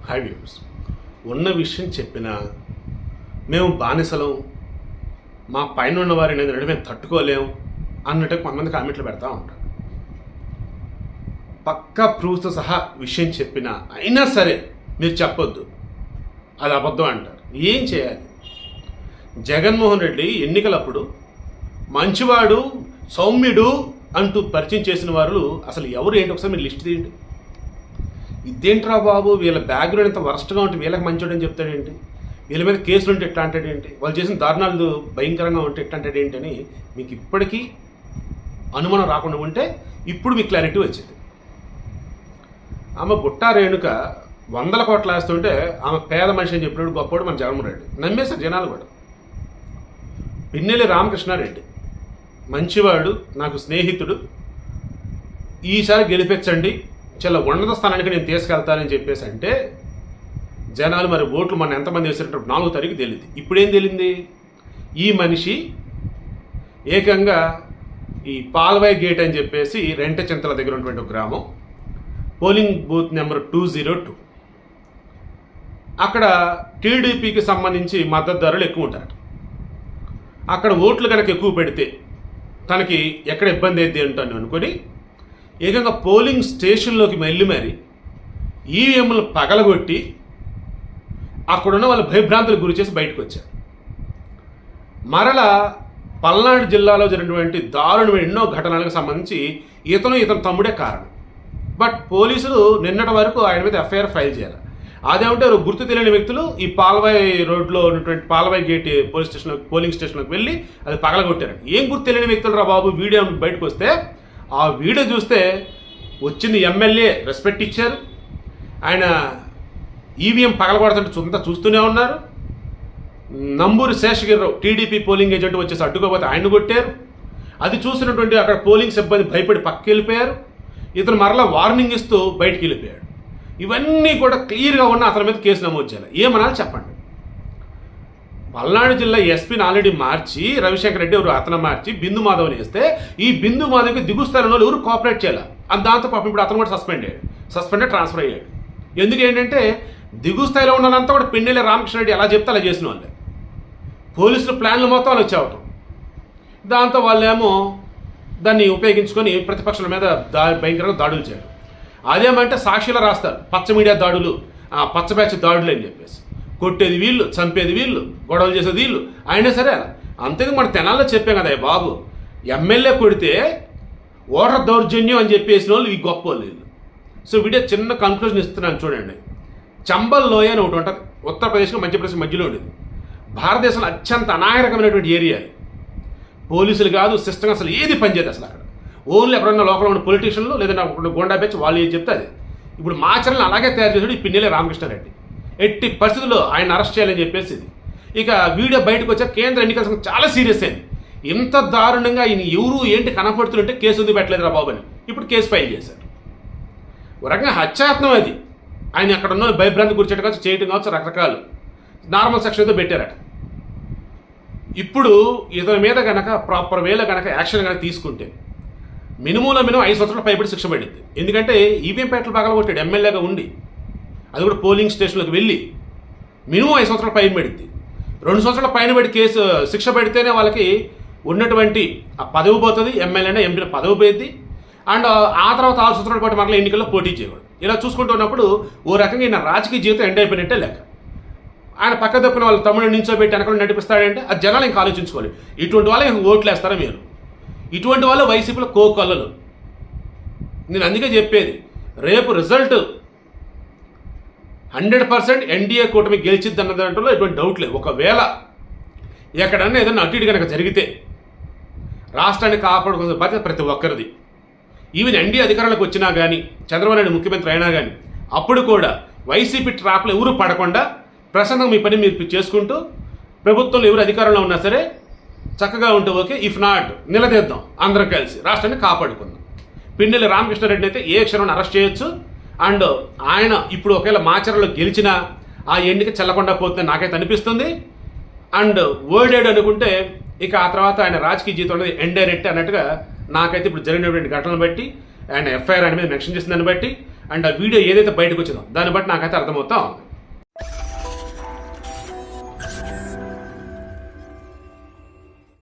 High views. ఉన్న విషయం చెప్పినా మేము బానిసలం, మా పైన ఉన్న వారిని ఏంటంటే మేము తట్టుకోలేం అన్నట్టు కొంతమంది కామెంట్లు పెడతా ఉంటారు. పక్కా ప్రూఫ్తో సహా విషయం చెప్పినా అయినా సరే మీరు చెప్పొద్దు, అది అబద్ధం అంటారు. ఏం చేయాలి? జగన్మోహన్ రెడ్డి ఎన్నికలప్పుడు మంచివాడు, సౌమ్యుడు అంటూ పరిచయం చేసిన వారు అసలు ఎవరు ఏంటి ఒకసారి మీరు లిస్ట్ తీయండి. ఇదేంట్రా బాబు, వీళ్ళ బ్యాక్గ్రౌండ్ ఎంత వరస్ట్గా ఉంటే వీళ్ళకి మంచోడు అని చెప్తాడేంటి, వీళ్ళ మీద కేసులు ఉంటే ఎట్లా అంటాడేంటి, వాళ్ళు చేసిన దారుణాలు భయంకరంగా ఉంటే ఎట్లా అంటాడేంటి అని మీకు ఇప్పటికీ అనుమానం రాకుండా ఉంటే ఇప్పుడు మీకు క్లారిటీ వచ్చింది. ఆమె గుట్టా రేణుక 100 కోట్లు వేస్తుంటే ఆమె పేద మనిషి అని చెప్పినప్పుడు గొప్పవాడు మన జగన్మోహన్ రెడ్డి, నమ్మేశారు జనాలు కూడా. పిన్నెల్లి రామకృష్ణారెడ్డి మంచివాడు, నాకు స్నేహితుడు, ఈసారి గెలిపించండి, చాలా ఉన్నత స్థానానికి నేను తీసుకెళ్తానని చెప్పేసి అంటే జనాలు మరి ఓట్లు మన ఎంతమంది వేసినట్టు 4వ తారీఖు తెలియదు. ఇప్పుడేం తెలియంది? ఈ మనిషి ఏకంగా ఈ పాల్వాయి గేట్ అని చెప్పేసి రెంటచింతల దగ్గర ఉన్నటువంటి ఒక గ్రామం, పోలింగ్ బూత్ నెంబర్ 202, అక్కడ టీడీపీకి సంబంధించి మద్దతుదారులు ఎక్కువ ఉంటారట. అక్కడ ఓట్లు కనుక ఎక్కువ పెడితే తనకి ఎక్కడ ఇబ్బంది అయితే ఉంటాను అనుకొని ఏకంగా పోలింగ్ స్టేషన్లోకి వెళ్ళి మరి ఈవీఎంలు పగలగొట్టి అక్కడున్న వాళ్ళు భయభ్రాంతులకు గురి చేసి బయటకు వచ్చారు. మరలా పల్నాడు జిల్లాలో జరిగినటువంటి దారుణమైన ఎన్నో ఘటనలకు సంబంధించి ఇతను తమ్ముడే కారణం. బట్ పోలీసులు నిన్నటి వరకు ఆయన మీద ఎఫ్ఐఆర్ ఫైల్ చేయాలి. అదేమంటే గుర్తు తెలియని వ్యక్తులు ఈ పాల్వాయి రోడ్లో ఉన్నటువంటి పాల్వాయి గేట్ పోలింగ్ స్టేషన్లోకి వెళ్ళి అది పగలగొట్టారు. ఏం గుర్తు తెలియని వ్యక్తులు రా బాబు, వీడియో బయటకు వస్తే ఆ వీడియో చూస్తే వచ్చింది ఎమ్మెల్యే రెస్పెక్ట్ ఇచ్చారు, ఆయన ఈవీఎం పగలగొడుతుంటే చూస్తూనే ఉన్నారు. Namburi Seshagiri Rao TDP polling agent వచ్చేసి అడ్డుకోకపోతే ఆయన కొట్టారు. అది చూసినటువంటి అక్కడ పోలింగ్ సిబ్బంది భయపడి పక్కకి వెళ్ళిపోయారు. ఇతను మరలా వార్నింగ్ ఇస్తూ బయటికి వెళ్ళిపోయాడు. ఇవన్నీ కూడా క్లియర్గా ఉన్న అతని మీద కేసు నమోదు చేయాలి. ఏమనాలి చెప్పండి? పల్నాడు జిల్లా ఎస్పీని ఆల్రెడీ మార్చి రవిశంకర్ రెడ్డి ఎవరు అతను మార్చి బిందు మాధవ్ని వేస్తే ఈ బిందు మాధవ్కి దిగుస్థాయిలో ఎవరు కోఆపరేట్ చేయాలి. దాంతో పాపం ఇప్పుడు అతను కూడా సస్పెండెడ్ ట్రాన్స్ఫర్ అయ్యాడు. ఎందుకు ఏంటంటే దిగుస్థాయిలో ఉన్నదంతా కూడా పిన్నెల్లి రామకృష్ణారెడ్డి ఎలా చెప్తే అలా చేసిన వాళ్ళే. పోలీసులు ప్లాన్లు మొత్తం వాళ్ళు వచ్చేవటం, దాంతో వాళ్ళేమో దాన్ని ఉపయోగించుకొని ప్రతిపక్షాల మీద భయంకరంగా దాడులు చేయడం. అదేమంటే సాక్షిలో రాస్తారు పచ్చ మీడియా దాడులు, పచ్చ బ్యాచ్ దాడులు అని చెప్పేసి, కొట్టేది వీళ్ళు, చంపేది వీళ్ళు, గొడవలు చేసేది వీళ్ళు. అయినా సరే అంతేగా మన తెనాల్లో చెప్పాం కదా బాబు, ఎమ్మెల్యే కొడితే ఓటర్ దౌర్జన్యం అని చెప్పేసిన వాళ్ళు ఈ గొప్ప వాళ్ళు వీళ్ళు. సో వీడియో చిన్న కన్క్లూజన్ ఇస్తున్నాను చూడండి. చంబల్ లోయ అని ఒకటి ఉంటుంది, ఉత్తరప్రదేశ్లో మధ్యప్రదేశ్ మధ్యలో ఉండేది. భారతదేశంలో అత్యంత అనాగరికమైనటువంటి ఏరియా. పోలీసులు కాదు, సిస్టమ్ అసలు ఏది పనిచేయదు అసలు అక్కడ. ఓన్లీ ఎక్కడున్న లోకల్ ఉన్న పొలిటీషియన్లు లేదంటే గోండా బ్యాచ్ వాళ్ళు ఏం చెప్తే అది. ఇప్పుడు మాచర్లను అలాగే తయారు చేసాడు ఈ పిన్నెల్లి రామకృష్ణారెడ్డి. ఎట్టి పరిస్థితుల్లో ఆయన అరెస్ట్ చేయాలని చెప్పేసి ఇది. ఇక వీడియో బయటకు వచ్చా కేంద్ర ఎన్నికల సంఘం చాలా సీరియస్ అయింది. ఇంత దారుణంగా ఈయన ఎవరు ఏంటి కనపడుతుంటే కేసు ఎందుకు పెట్టలేదు రా బాబు అని ఇప్పుడు కేసు ఫైల్ చేశారు. ఒక రకంగా హత్యాయత్నం అది. ఆయన అక్కడ ఉన్న భయభ్రాంతి గురించడం కావచ్చు, చేయటం కావచ్చు, రకరకాలు నార్మల్ సెక్షన్తో పెట్టారట. ఇప్పుడు ఇతని మీద కనుక ప్రాపర్ వేలో కనుక యాక్షన్ కనుక తీసుకుంటే మినిమం 5 సంవత్సరాల పైబడి శిక్ష పడింది. ఎందుకంటే ఈవీఎం పేటలు పగలగొట్టాడు ఎమ్మెల్యేగా ఉండి, అది కూడా పోలింగ్ స్టేషన్లోకి వెళ్ళి మినిమం 5 సంవత్సరాల పైన పడింది. 2 సంవత్సరాల పైన పడి కేసు శిక్ష పెడితేనే వాళ్ళకి ఉన్నటువంటి ఆ పదవి పోతుంది, ఎమ్మెల్యేనే ఎంపీల పదవి పోయింది. అండ్ ఆ తర్వాత 6 సంవత్సరాల పాటు మరలా ఎన్నికల్లో పోటీ చేయకూడదు. ఇలా చూసుకుంటూ ఉన్నప్పుడు ఓ రకంగా ఈయన రాజకీయ జీవితం ఎండ్ అయిపోయినట్టే లెక్క. ఆయన పక్క తప్పిన వాళ్ళ తమ్ముడు నించోబెట్టి వెనకాల నడిపిస్తాడంటే అది జనాలు ఇంకా ఆలోచించుకోవాలి. ఇటువంటి వాళ్ళకి ఓట్లు వేస్తారా మీరు? ఇటువంటి వాళ్ళు వైసీపీలో కోకొల్లలు. నేను అందుకే చెప్పేది, రేపు రిజల్ట్ 100% ఎన్డీఏ కూటమి గెలిచిద్ది అన్న దాంట్లో ఎటువంటి డౌట్ లేదు. ఒకవేళ ఎక్కడన్నా ఏదన్నా అటు ఇటు కనుక జరిగితే రాష్ట్రాన్ని కాపాడుకునే బాధ్యత ప్రతి ఒక్కరిది. ఈవెన్ ఎన్డీఏ అధికారంలోకి వచ్చినా కానీ, చంద్రబాబు నాయుడు ముఖ్యమంత్రి అయినా కానీ, అప్పుడు కూడా వైసీపీ ట్రాప్లో ఎవరు పడకుండా ప్రశాంతంగా మీ పని మీరు చేసుకుంటూ ప్రభుత్వంలో ఎవరు అధికారంలో ఉన్నా సరే చక్కగా ఉంటే ఓకే. ఇఫ్ నాట్ నిలదీద్దాం, అందరం కలిసి రాష్ట్రాన్ని కాపాడుకుందాం. పిన్నెల్లి రామకృష్ణారెడ్డిని అయితే ఏ క్షణం అరెస్ట్ చేయొచ్చు. అండ్ ఆయన ఇప్పుడు ఒకవేళ మాచర్లో గెలిచినా ఆ ఎన్నిక చెల్లకుండా పోతుందని నాకైతే అనిపిస్తుంది. అండ్ ఓడాడు అనుకుంటే ఇక ఆ తర్వాత ఆయన రాజకీయ జీవితం అనేది ఎండ్ అయినట్టే అన్నట్టుగా నాకైతే ఇప్పుడు జరిగినటువంటి ఘటనలు బట్టి, ఆయన ఎఫ్ఐఆర్ ఆయన మీద మెన్షన్ చేసిన దాన్ని బట్టి, అండ్ ఆ వీడియో ఏదైతే బయటకు వచ్చిందో దాన్ని బట్టి నాకైతే అర్థమవుతా ఉంది.